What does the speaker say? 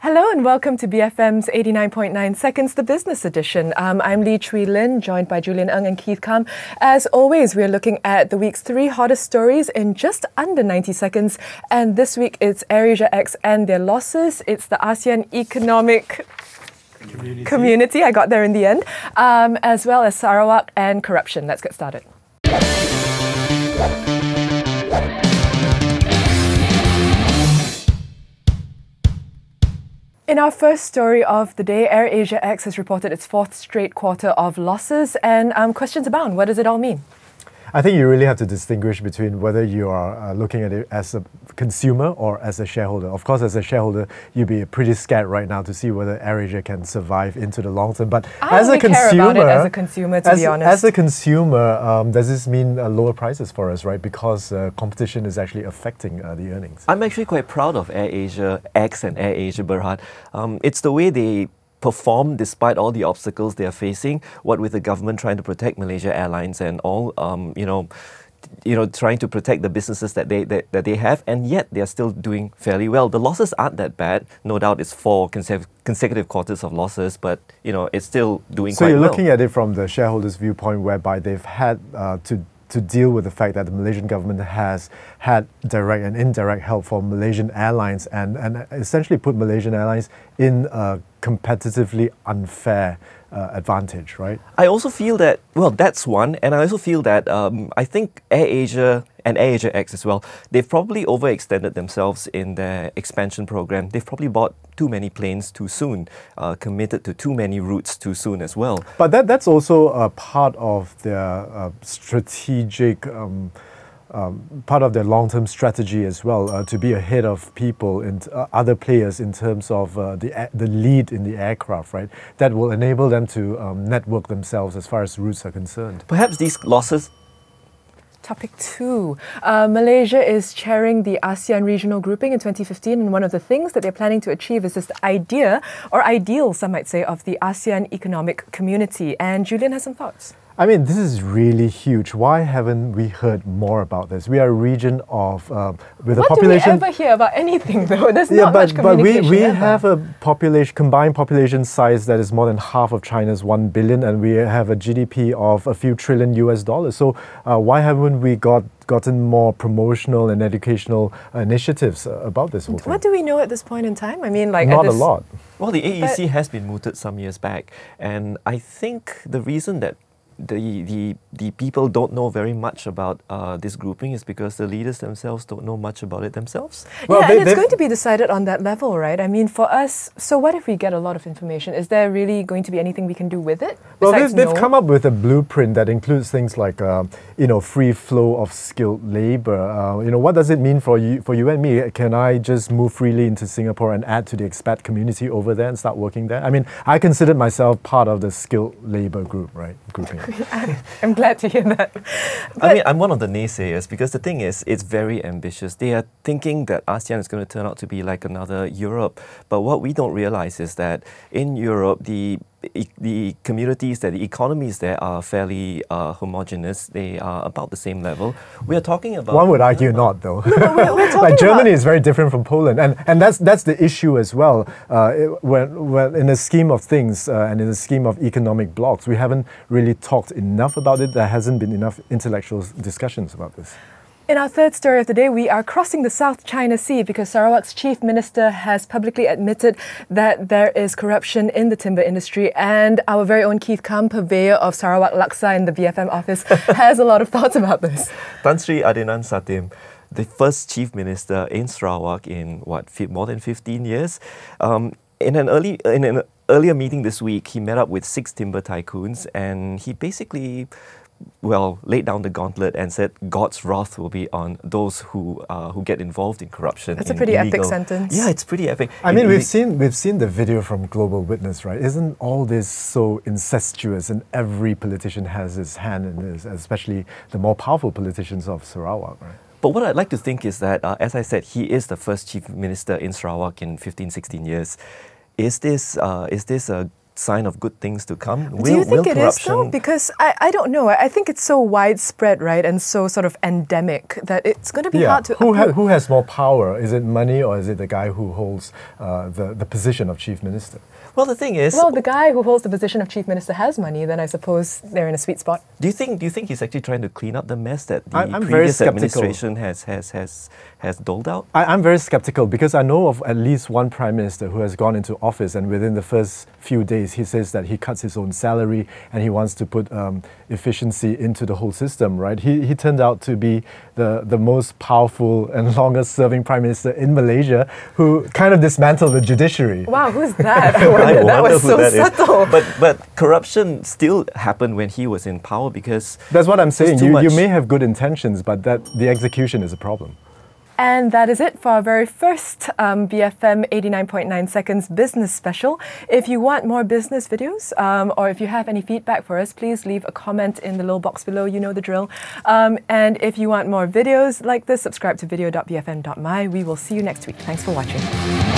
Hello and welcome to BFM's 89.9 Seconds, the Business Edition. I'm Lee Chwi Lynn, joined by Julian Ng and Keith Kam. As always, we're looking at the week's 3 hottest stories in just under 90 seconds. And this week it's AirAsia X and their losses. It's the ASEAN Economic Community, I got there in the end, as well as Sarawak and corruption. Let's get started. In our first story of the day, AirAsia X has reported its 4th straight quarter of losses, and questions abound. What does it all mean? I think you really have to distinguish between whether you are looking at it as a consumer or as a shareholder. Of course, as a shareholder, you'd be pretty scared right now to see whether AirAsia can survive into the long term. But as a consumer, care about it as a consumer, to be honest. As a consumer, does this mean lower prices for us, right? Because competition is actually affecting the earnings. I'm actually quite proud of AirAsia X and AirAsia Berhad. It's the way they perform despite all the obstacles they are facing, what with the government trying to protect Malaysia Airlines and all, trying to protect the businesses that they have, and yet they are still doing fairly well. The losses aren't that bad. No doubt it's 4 consecutive quarters of losses, but it's still doing quite well. So you're looking at it from the shareholders' viewpoint, whereby they've had to deal with the fact that the Malaysian government has had direct and indirect help for Malaysian airlines and essentially put Malaysian airlines in a competitively unfair advantage, right? I also feel that, well, that's one, and I also feel that I think AirAsia and AirAsia X as well, they've probably overextended themselves in their expansion program. They've probably bought too many planes too soon, committed to too many routes too soon as well. But that's also a part of their strategic part of their long-term strategy as well, to be ahead of people and other players in terms of the lead in the aircraft, right? That will enable them to network themselves as far as routes are concerned. Perhaps these losses... Topic 2. Malaysia is chairing the ASEAN regional grouping in 2015, and one of the things that they're planning to achieve is this idea, or ideal, some might say, of the ASEAN Economic Community. And Julian has some thoughts. I mean, this is really huge. Why haven't we heard more about this? We are a region of with a population. What do we ever hear about anything though? There's not much communication. But we have a combined population size that is more than half of China's 1 billion, and we have a GDP of a few trillion US dollars. So why haven't we gotten more promotional and educational initiatives about this whole thing? What do we know at this point in time? I mean, like not a lot. Well, the AEC has been mooted some years back, and I think the reason that the people don't know very much about this grouping is because the leaders themselves don't know much about it themselves. Well, yeah, and it's going to be decided on that level, right? I mean, for us, so what if we get a lot of information? Is there really going to be anything we can do with it? Well, they've come up with a blueprint that includes things like, free flow of skilled labor. What does it mean for you and me? Can I just move freely into Singapore and add to the expat community over there and start working there? I mean, I considered myself part of the skilled labor group, right? Grouping. I'm glad to hear that. I mean, I'm one of the naysayers because the thing is, it's very ambitious. They are thinking that ASEAN is going to turn out to be like another Europe. But what we don't realize is that in Europe, the communities there, the economies there are fairly homogeneous. They are about the same level. We are talking about... One would argue not, though. No, we're talking like Germany is very different from Poland. And that's the issue as well. When in the scheme of things and in the scheme of economic blocks, we haven't really talked enough about it. There hasn't been enough intellectual discussions about this. In our third story of the day, we are crossing the South China Sea because Sarawak's Chief Minister has publicly admitted that there is corruption in the timber industry, and our very own Keith Kam, purveyor of Sarawak Laksa in the BFM office, has a lot of thoughts about this. Tan Sri Adinan Satim, the first Chief Minister in Sarawak in, more than 15 years. In an earlier meeting this week, he met up with 6 timber tycoons, and he basically laid down the gauntlet and said God's wrath will be on those who get involved in corruption. That's a pretty epic sentence. Yeah, it's pretty epic. I mean, we've seen the video from Global Witness, right? Isn't all this so incestuous, and every politician has his hand in this, especially the more powerful politicians of Sarawak, right? But what I'd like to think is that, as I said, he is the first Chief Minister in Sarawak in 15, 16 years. Is this a sign of good things to come? Do you think it is though? Because I don't know. I think it's so widespread, right, and so sort of endemic that it's going to be hard to uproot. Who has more power? Is it money or is it the guy who holds the position of Chief Minister? Well, the thing is... Well, the guy who holds the position of Chief Minister has money, then I suppose they're in a sweet spot. Do you think he's actually trying to clean up the mess that the I'm previous administration has doled out? I'm very skeptical because I know of at least one Prime Minister who has gone into office and within the first few days he says that he cuts his own salary and he wants to put efficiency into the whole system, right? He turned out to be the most powerful and longest serving Prime Minister in Malaysia who kind of dismantled the judiciary. Wow, who's that? I wonder that was who so that is. subtle. But corruption still happened when he was in power because... That's what I'm saying. too much. You may have good intentions, but the execution is a problem. And that is it for our very first BFM 89.9 Seconds business special. If you want more business videos or if you have any feedback for us, please leave a comment in the little box below. You know the drill. And if you want more videos like this, subscribe to video.bfm.my. We will see you next week. Thanks for watching.